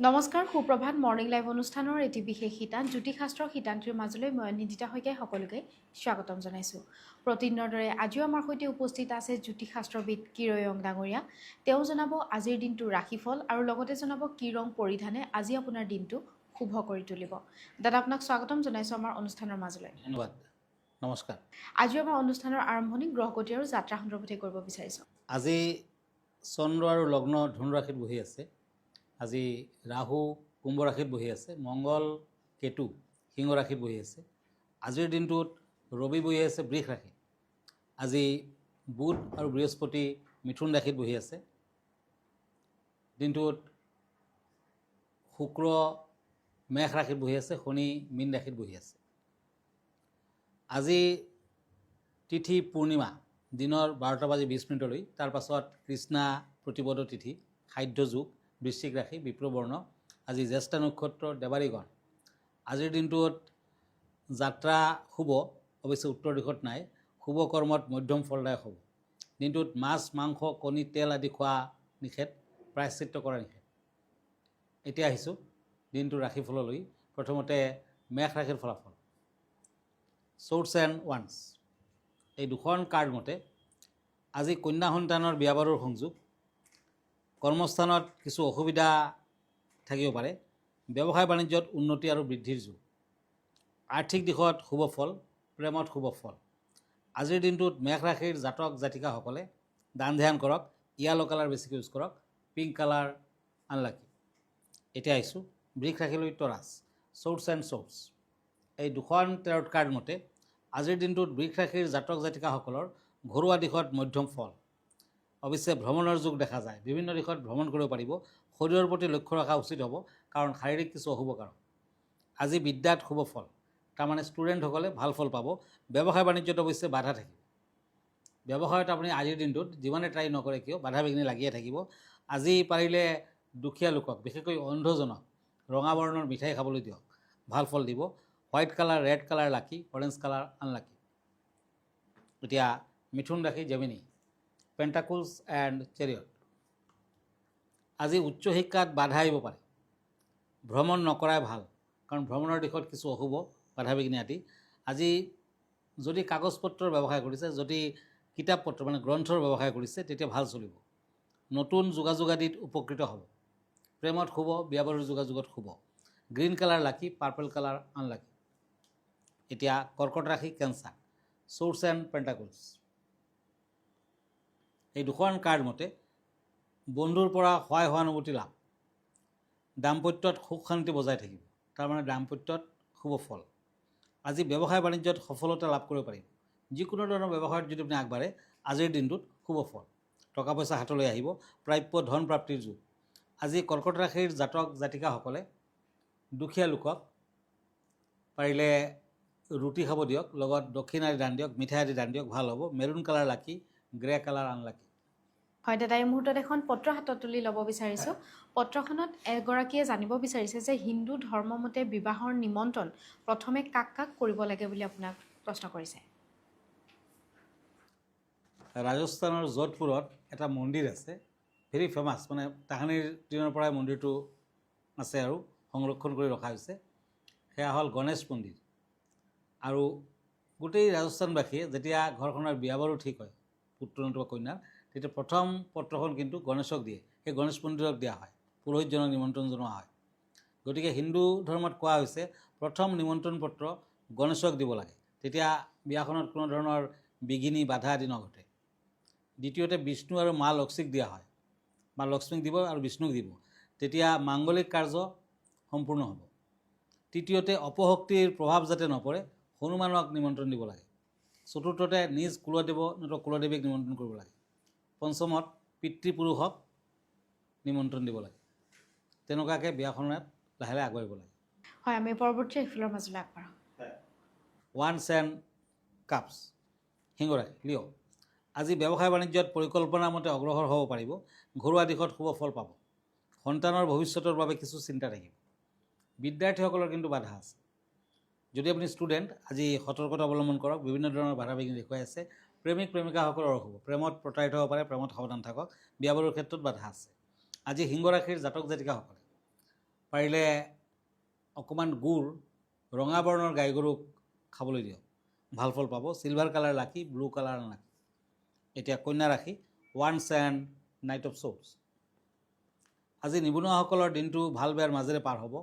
নমস্কাৰ সুপ্ৰভাত morning live অনুষ্ঠানৰ এটি বিশেষ শিতান জ্যোতিষশাস্ত্ৰৰ শিতানটিৰ মাজলৈ মই নিদিতা শইকীয়াই সকলোকে স্বাগতম জনাইছোঁ। প্ৰতিদিনৰ দৰে আজিও আমাৰ সৈতে উপস্থিত আছে জ্যোতিষশাস্ত্ৰবিদ কিৰয়ং ডাঙৰীয়া। তেওঁ জনাব আজিৰ দিনটোৰ ৰাশিফল আৰু লগতে জনাব কি ৰং পৰিধানে আজি আপোনাৰ দিনটো শুভ কৰি তুলিব। দাদা আপোনাক স্বাগতম জনাইছোঁ আমাৰ অনুষ্ঠানৰ মাজলৈ। ধন্যবাদ, নমস্কাৰ। আজিও আমাৰ অনুষ্ঠানৰ আৰম্ভণি গ্ৰহগতি আৰু যাত্ৰা সন্দৰ্ভতে কৰিব বিচাৰিছোঁ। আজি চন্দ্ৰ আৰু লগ্ন ধনু ৰাশিত বহি আছে। আজি ৰাহু কুম্ভ ৰাশিত বহি আছে, মংগল কেতু সিংহ ৰাশিত বহি আছে। আজিৰ দিনটোত ৰবি বহি আছে বৃষ ৰাশিত। আজি বুধ আৰু বৃহস্পতি মিথুন ৰাশিত বহি আছে। দিনটোত শুক্ৰ মেষ ৰাশিত বহি আছে, শনি মীন ৰাশিত বহি আছে। আজি তিথি পূৰ্ণিমা দিনৰ 12:20 তাৰ পাছত কৃষ্ণা প্ৰতিপদ তিথি, খাদ্য যুগ, বৃশ্চিক ৰাশি, বিপ্ৰবৰ্ণ। আজি জ্যেষ্ঠা নক্ষত্ৰ, দেৱাৰীগণ। আজিৰ দিনটোত যাত্ৰা শুভ, অৱশ্যে উত্তৰ দিশত নাই। শুভ কৰ্মত মধ্যম ফলদায়ক হ'ব। দিনটোত মাছ মাংস কণী তেল আদি খোৱা নিষেধ, প্ৰায়শ্চিত্ত কৰা নিষেধ। এতিয়া আহিছোঁ দিনটোৰ ৰাশিফললৈ। প্ৰথমতে মেষ ৰাশিৰ ফলাফল। Sorts and once. এই দুখন কাৰ্ড মতে আজি কন্যা সন্তানৰ বিয়া বাৰুৰ সংযোগ। কৰ্মস্থানত কিছু অসুবিধা থাকিব পাৰে। ব্যৱসায় বাণিজ্যত উন্নতি আৰু বৃদ্ধিৰ যুগ। আৰ্থিক দিশত শুভ ফল, প্ৰেমত শুভ ফল। আজিৰ দিনটোত মেষ ৰাশিৰ জাতক জাতিকাসকলে দান ধ্যান কৰক। য়েলো কালাৰ বেছিকৈ ইউজ কৰক, পিংক কালাৰ আনলাকি। এতিয়া আহিছোঁ বৃষ ৰাশিলৈ তৰাছ। চৰ্টছ এণ্ড শ্বৰ্টছ। এই দুখন টেৰট কাৰ্ড মতে আজিৰ দিনটোত বৃষ ৰাশিৰ জাতক জাতিকাসকলৰ ঘৰুৱা দিশত মধ্যম ফল। অৱশ্যে ভ্ৰমণৰ যুগ দেখা যায়। বিভিন্ন দিশত ভ্ৰমণ কৰিব পাৰিব। শৰীৰৰ প্ৰতি লক্ষ্য ৰখা উচিত হ'ব, কাৰণ শাৰীৰিক কিছু অশুভ কাৰক। আজি বিদ্যাত শুভ ফল, তাৰমানে ষ্টুডেণ্টসকলে ভাল ফল পাব। ব্যৱসায় বাণিজ্যত অৱশ্যে বাধা থাকিব। ব্যৱসায়ত আপুনি আজিৰ দিনটোত যিমানে ট্ৰাই নকৰে কিয় বাধা বিঘিনি লাগিয়ে থাকিব। আজি পাৰিলে দুখীয়া লোকক, বিশেষকৈ অন্ধজনক ৰঙা বৰণৰ মিঠাই খাবলৈ দিয়ক, ভাল ফল দিব। হোৱাইট কালাৰ, ৰেড কালাৰ লাকি, অৰেঞ্জ কালাৰ আনলাকি। এতিয়া মিথুন ৰাশি, জেমিনি, পেণ্টাকুলছ এণ্ড চেৰিয়ট। আজি উচ্চ শিক্ষাত বাধা আহিব পাৰে। ভ্ৰমণ নকৰাই ভাল, কাৰণ ভ্ৰমণৰ দিশত কিছু অশুভ বাধা বিঘিনি আদি। আজি যদি কাগজ পত্ৰৰ ব্যৱসায় কৰিছে, যদি কিতাপ পত্ৰ মানে গ্ৰন্থৰ ব্যৱসায় কৰিছে, তেতিয়া ভাল চলিব। নতুন যোগাযোগ আদিত উপকৃত হ'ব। প্ৰেমত শুভ, বিয়া বাৰুৰ যোগাযোগত শুভ। গ্ৰীণ কালাৰ লাকি, পাৰ্পল কালাৰ আনলাকি। এতিয়া কৰ্কট ৰাশি, কেঞ্চাৰ। Sorts and পেণ্টাকুলছ। এই দুখন কাৰ্ড মতে বন্ধুৰ পৰা সহায় সহানুভূতি লাভ। দাম্পত্যত সুখ শান্তি বজাই থাকিব, তাৰমানে দাম্পত্যত শুভ ফল। আজি ব্যৱসায় বাণিজ্যত সফলতা লাভ কৰিব পাৰিব। যিকোনো ধৰণৰ ব্যৱসায়ত যদি আপুনি আগবাঢ়ে, আজিৰ দিনটোত শুভ ফল। টকা পইচা হাতলৈ আহিব, প্ৰাপ্য ধন প্ৰাপ্তিৰ যুগ। আজি কৰ্কট ৰাশিৰ জাতক জাতিকাসকলে দুখীয়া লোকক পাৰিলে ৰুটি খাব দিয়ক, লগত দক্ষিণ আদি দান দিয়ক, মিঠাই আদি দান দিয়ক, ভাল হ'ব। মেৰুণ কালাৰ লাকি, গ্ৰে কালাৰ আনলাকি। হয় দাদা, এই মুহূৰ্তত এখন পত্ৰ হাতত তুলি ল'ব বিচাৰিছোঁ। পত্ৰখনত এগৰাকীয়ে জানিব বিচাৰিছে যে হিন্দু ধৰ্মমতে বিবাহৰ নিমন্ত্ৰণ প্ৰথমে কাক কাক কৰিব লাগে বুলি আপোনাক প্ৰশ্ন কৰিছে। ৰাজস্থানৰ যোধপুৰত এটা মন্দিৰ আছে, ভেৰি ফেমাছ, মানে তাহানিৰ দিনৰ পৰাই মন্দিৰটো আছে আৰু সংৰক্ষণ কৰি ৰখা হৈছে। সেয়া হ'ল গণেশ মন্দিৰ। আৰু গোটেই ৰাজস্থানবাসীয়ে যেতিয়া ঘৰখনৰ বিয়া বাৰু ঠিক হয়, পুত্ৰ নতুবা কন্যাৰ, তেতিয়া প্ৰথম পত্ৰখন কিন্তু গণেশক দিয়ে। সেই গণেশ মন্দিৰক দিয়া হয়, পুৰোহিতজনক নিমন্ত্ৰণ জনোৱা হয়। গতিকে হিন্দু ধৰ্মত কোৱা হৈছে প্ৰথম নিমন্ত্ৰণ পত্ৰ গণেশক দিব লাগে, তেতিয়া বিয়াখনত কোনো ধৰণৰ বিঘিনি বাধা আদি নঘটে। দ্বিতীয়তে বিষ্ণু আৰু মা লক্ষ্মীক দিয়া হয়, মা লক্ষ্মীক দিব আৰু বিষ্ণুক দিব, তেতিয়া মাংগলিক কাৰ্য সম্পূৰ্ণ হ'ব। তৃতীয়তে অপশক্তিৰ প্ৰভাৱ যাতে নপৰে, হনুমানক নিমন্ত্ৰণ দিব লাগে। চতুৰ্থতে নিজ কুলদেৱ নতুবা কুলদেৱীক নিমন্ত্ৰণ কৰিব লাগে। পঞ্চমত পিতৃপুৰুষক নিমন্ত্ৰণ দিব লাগে। তেনেকুৱাকৈ বিয়াখনত লাহে লাহে আগুৱাই লাগে। হয়, আমি পৰৱৰ্তী ৰাশিফলৰ মাজলৈ আগবাঢ়ো। ওৱান্স এণ্ড কাপছ। সিংহ ৰাশি, লিঅ'। আজি ব্যৱসায় বাণিজ্যত পৰিকল্পনাৰ মতে অগ্ৰসৰ হ'ব পাৰিব। ঘৰুৱা দিশত শুভ ফল পাব। সন্তানৰ ভৱিষ্যতৰ বাবে কিছু চিন্তা থাকিব। বিদ্যাৰ্থীসকলৰ কিন্তু বাধা আছে। যদি আপুনি ষ্টুডেণ্ট, আজি সতৰ্কতা অৱলম্বন কৰক, বিভিন্ন ধৰণৰ বাধা বিঘিনি দেখুৱাই আছে। প্ৰেমিক প্ৰেমিকাসকলৰ অশুভ, প্ৰেমত প্ৰতাৰিত হ'ব পাৰে, প্ৰেমত সাৱধান থাকক। বিয়া বাৰুৰ ক্ষেত্ৰত বাধা আছে। আজি সিংহ ৰাশিৰ জাতক জাতিকাসকলে পাৰিলে অকণমান গুড় ৰঙা বৰ্ণৰ গাই গৰুক খাবলৈ দিয়ক, ভাল ফল পাব। চিলভাৰ কালাৰ লাকি, ব্লু কালাৰ আনলাকি। এতিয়া কন্যা ৰাশি, ওৱান্স এণ্ড নাইট অফ শ্ব'ৰ্টছ। আজি নিবনুৱাসকলৰ দিনটো ভাল বেয়াৰ মাজেৰে পাৰ হ'ব।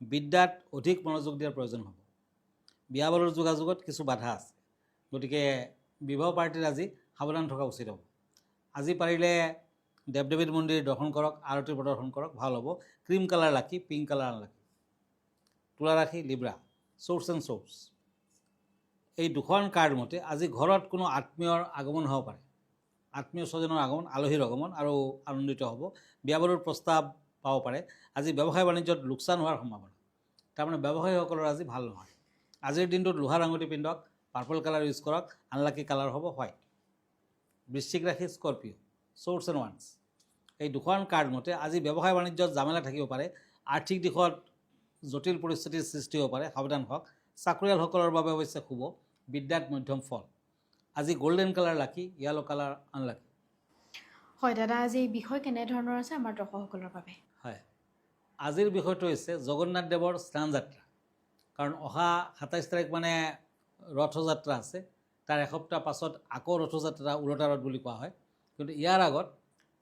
বিদ্যাত অধিক মনোযোগ দিয়াৰ প্ৰয়োজন হ'ব। বিয়া বাৰুৰ যোগাযোগত কিছু বাধা আছে, গতিকে বিবাহ পাৰ্টিৰ আজি সাৱধান থকা উচিত হ'ব। আজি পাৰিলে দেৱ দেৱীৰ মন্দিৰ দৰ্শন কৰক, আৰতি প্ৰদৰ্শন কৰক, ভাল হ'ব। ক্ৰীম কালাৰ লাকি, পিংক কালাৰ আনলাকি। তুলা ৰাশি, লিব্ৰা, শ্ব'ৰ্টছ এণ্ড শ্ব'ৰ্টছ। এই দুখন কাৰ্ড মতে আজি ঘৰত কোনো আত্মীয়ৰ আগমন হ'ব পাৰে। আত্মীয় স্বজনৰ আগমন, আলহীৰ আগমন আৰু আনন্দিত হ'ব। বিয়া বাৰুৰ প্ৰস্তাৱ পাব পাৰে। আজি ব্যৱসায় বাণিজ্যত লোকচান হোৱাৰ সম্ভাৱনা, তাৰমানে ব্যৱসায়ীসকলৰ আজি ভাল নহয়। আজিৰ দিনটোত লোহাৰ আঙুঠি পিন্ধক, পাৰ্পল কালাৰ ইউজ কৰক, আনলাকি কালাৰ হ'ব হোৱাইট। বৃশ্চিক ৰাশি, স্কৰপিঅ', শ্ব'ৰ্টছ এণ্ড ওৱান্স। এই দুখন কাৰ্ড মতে আজি ব্যৱসায় বাণিজ্যত জামেলা থাকিব পাৰে। আৰ্থিক দিশত জটিল পৰিস্থিতিৰ সৃষ্টি হ'ব পাৰে, সাৱধান হওক। চাকৰিয়ালসকলৰ বাবে অৱশ্যে শুভ। বিদ্যাত মধ্যম ফল। আজি গল্ডেন কালাৰ লাকি, য়েলো কালাৰ আনলাকি। হয় দাদা, আজি এই বিষয় কেনেধৰণৰ আছে আমাৰ দৰ্শকসকলৰ বাবে? হয়, আজিৰ বিষয়টো হৈছে জগন্নাথ দেৱৰ স্নান যাত্ৰা। কাৰণ অহা 27 তাৰিখ মানে ৰথযাত্ৰা আছে, তাৰ এসপ্তাহ পাছত আকৌ ৰথযাত্ৰা উলটা ৰথ বুলি কোৱা হয়। কিন্তু ইয়াৰ আগত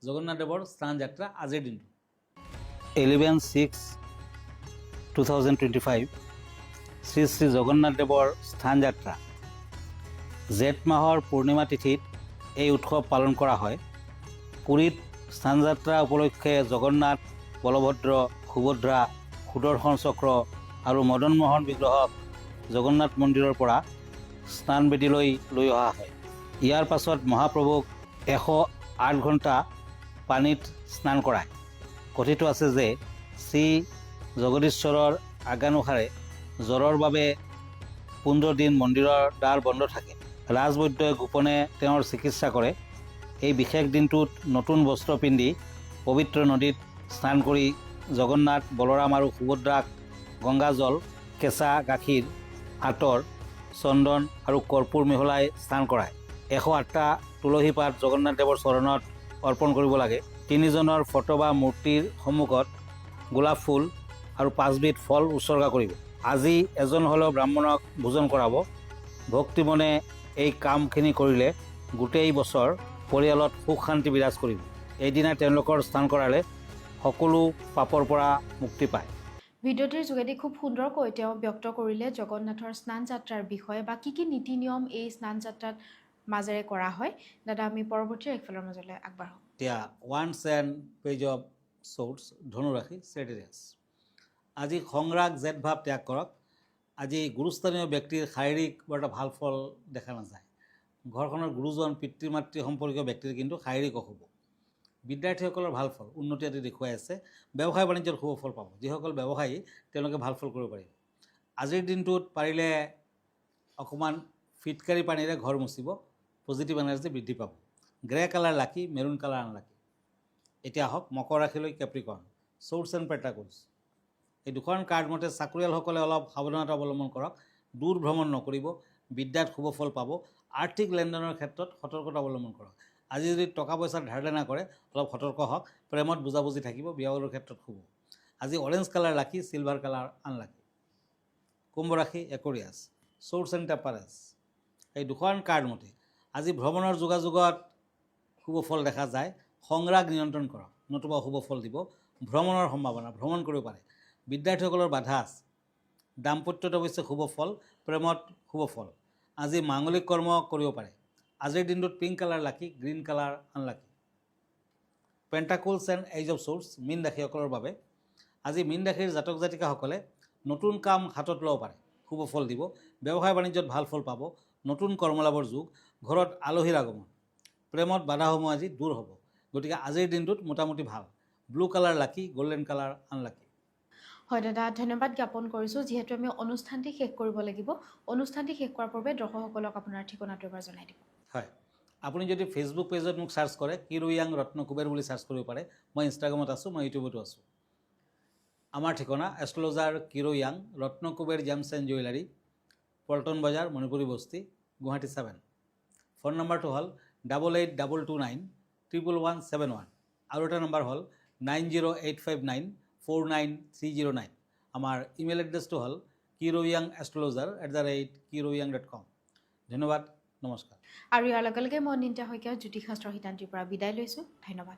জগন্নাথ দেৱৰ স্নান যাত্ৰা আজিৰ দিনটো 11/6/2025 শ্ৰী শ্ৰী জগন্নাথ দেৱৰ স্থান যাত্ৰা। জেঠ মাহৰ পূৰ্ণিমা তিথিত এই উৎসৱ পালন কৰা হয়। পুৰীত স্থান যাত্ৰা উপলক্ষে জগন্নাথ, বলভদ্ৰ, সুভদ্ৰা, সুদৰ্শন চক্ৰ আৰু মদন মোহন বিগ্ৰহক জগন্নাথ মন্দিৰৰ পৰা স্নানবেদীলৈ লৈ অহা হয়। ইয়াৰ পাছত মহাপ্ৰভুক 108 ঘণ্টা পানীত স্নান কৰায়। কথিত আছে যে শ্ৰী জগদীশ্বৰৰ আজ্ঞানুসাৰে জ্বৰৰ বাবে 15 দিন মন্দিৰৰ দ্বাৰ বন্ধ থাকে। ৰাজবৈদ্যই গোপনে তেওঁৰ চিকিৎসা কৰে। এই বিশেষ দিনটোত নতুন বস্ত্ৰ পিন্ধি পবিত্ৰ নদীত স্নান কৰি জগন্নাথ, বলৰাম আৰু সুভদ্ৰাক গংগাজল, কেঁচা গাখীৰ, আতৰ, চন্দন আৰু কৰ্পূৰ মিহলাই স্নান কৰায়। 108টা তুলসী পাত জগন্নাথ দেৱৰ চৰণত অৰ্পণ কৰিব লাগে। 3জনৰ ফটো বা মূৰ্তিৰ সন্মুখত গোলাপ ফুল আৰু 5বিধ ফল উৎসৰ্গা কৰিব। আজি এজন হ'লেও ব্ৰাহ্মণক ভোজন কৰাব। ভক্তিমনে এই কামখিনি কৰিলে গোটেই বছৰ পৰিয়ালত সুখ শান্তি বিৰাজ কৰিব। এইদিনা তেওঁলোকৰ স্নান কৰালে সকলো পাপৰ পৰা মুক্তি পায়। ভিডিঅ'টিৰ যোগেদি খুব সুন্দৰকৈ তেওঁ ব্যক্ত কৰিলে জগন্নাথৰ স্নান যাত্ৰাৰ বিষয়ে বা কি কি নীতি নিয়ম এই স্নান যাত্ৰাত মাজেৰে কৰা হয়। দাদা, আমি পৰৱৰ্তী একফালৰ মাজলৈ আগবাঢ়োঁ। এতিয়া ওৱান্স এণ্ড পেজ অফ শ্ব'ৰ্টছ, ধনুৰাশি, ছেজিটেৰিয়াছ। আজি সংৰাগ জেদ ভাৱ ত্যাগ কৰক। আজি গুৰুস্থানীয় ব্যক্তিৰ শাৰীৰিক বৰ এটা ভাল ফল দেখা নাযায়। ঘৰখনৰ গুৰুজন, পিতৃ মাতৃ সম্পৰ্কীয় ব্যক্তিৰ কিন্তু শাৰীৰিক অশুভ। বিদ্যাৰ্থীসকলৰ ভাল ফল, উন্নতি আদি দেখুৱাই আছে। ব্যৱসায় বাণিজ্যত শুভ ফল পাব। যিসকল ব্যৱসায়ী তেওঁলোকে ভাল ফল কৰিব পাৰিব। আজিৰ দিনটোত পাৰিলে অকণমান ফিটকাৰী পানীৰে ঘৰ মুচিব, পজিটিভ এনাৰ্জি বৃদ্ধি পাব। গ্ৰে কালাৰ লাকি, মেৰুণ কালাৰ আনলাকি। এতিয়া আহক মকৰ ৰাশিলৈ, কেপ্ৰিকৰ্ণ, শ্ব'ৰ্টছ এণ্ড পেণ্টাকলছ। এই দুখন কাৰ্ড মতে চাকৰিয়ালসকলে অলপ সাৱধানতা অৱলম্বন কৰক। দূৰ ভ্ৰমণ নকৰিব। বিদ্যাত শুভ ফল পাব। আৰ্থিক লেনদেনৰ ক্ষেত্ৰত সতৰ্কতা অৱলম্বন কৰক। আজি যদি টকা পইচা ধাৰ দেনা কৰে অলপ সতৰ্ক হওক। প্ৰেমত বুজাবুজি থাকিব। বিয়া বাৰুৰ ক্ষেত্ৰত শুভ। আজি অৰেঞ্জ কালাৰ লাকি, চিলভাৰ কালাৰ আনলাকি। কুম্ভ ৰাশি, একুৰিয়াছ, শ্ব'ৰ্টছ এণ্ড টেম্পাৰেন্স। এই দুখন কাৰ্ড মতে আজি ভ্ৰমণৰ যোগাযোগত শুভ ফল দেখা যায়। সংৰাগ নিয়ন্ত্ৰণ কৰক, নতুবা শুভ ফল দিব। ভ্ৰমণৰ সম্ভাৱনা, ভ্ৰমণ কৰিব পাৰে। বিদ্যাৰ্থীসকলৰ বাধা আছে। দাম্পত্যত অৱশ্যে শুভ ফল, প্ৰেমত শুভ ফল। আজি মাংগলিক কৰ্ম কৰিব পাৰে। আজিৰ দিনটোত pink colour lucky, green colour unlucky. Pentacles and ace of swords, মীন ৰাশিসকলৰ বাবে। আজি মীন ৰাশিৰ জাতক জাতিকাসকলে নতুন কাম হাতত ল'ব পাৰে, শুভ ফল দিব। ব্যৱসায় বাণিজ্যত ভাল ফল পাব। নতুন কৰ্মলাভৰ যুগ। ঘৰত আলহীৰ আগমন। প্ৰেমত বাধাসমূহ আজি দূৰ হ'ব। গতিকে আজিৰ দিনটোত মোটামুটি ভাল। ব্লু কালাৰ লাকি, গল্ডেন কালাৰ আনলাকি। হয় দাদা, ধন্যবাদ জ্ঞাপন কৰিছোঁ। যিহেতু আমি অনুষ্ঠানটি শেষ কৰিব লাগিব, অনুষ্ঠানটি শেষ কৰাৰ পূৰ্বে দৰ্শকসকলক আপোনাৰ ঠিকনাটো এবাৰ জনাই দিব। হয়, আপুনি যদি ফেচবুক পেজত মোক চাৰ্চ কৰে, কিৰোয়াং ৰত্ন কুবেৰ বুলি চাৰ্চ কৰিব পাৰে। মই ইনষ্টাগ্ৰামত আছোঁ, মই ইউটিউবতো আছোঁ। আমাৰ ঠিকনা এষ্ট্ৰলজাৰ কিৰোয়াং, Ratna Kuber gems and jewellery, Paltan Bazaar, Manipuri বস্তি, গুৱাহাটী 7। ফোন নম্বৰটো হ'ল 8822911171। আৰু এটা নম্বৰ হ'ল 908593 49309। আমাৰ ইমেইল এড্ৰেছটো হ'ল kiroyangastrologer@kiroyang.com। ধন্যবাদ, নমস্কাৰ। আৰু ইয়াৰ লগে লগে মই নিতা শইকীয়া জ্যোতিষশাস্ত্ৰ শিতান্তিৰ পৰা বিদায় লৈছোঁ। ধন্যবাদ।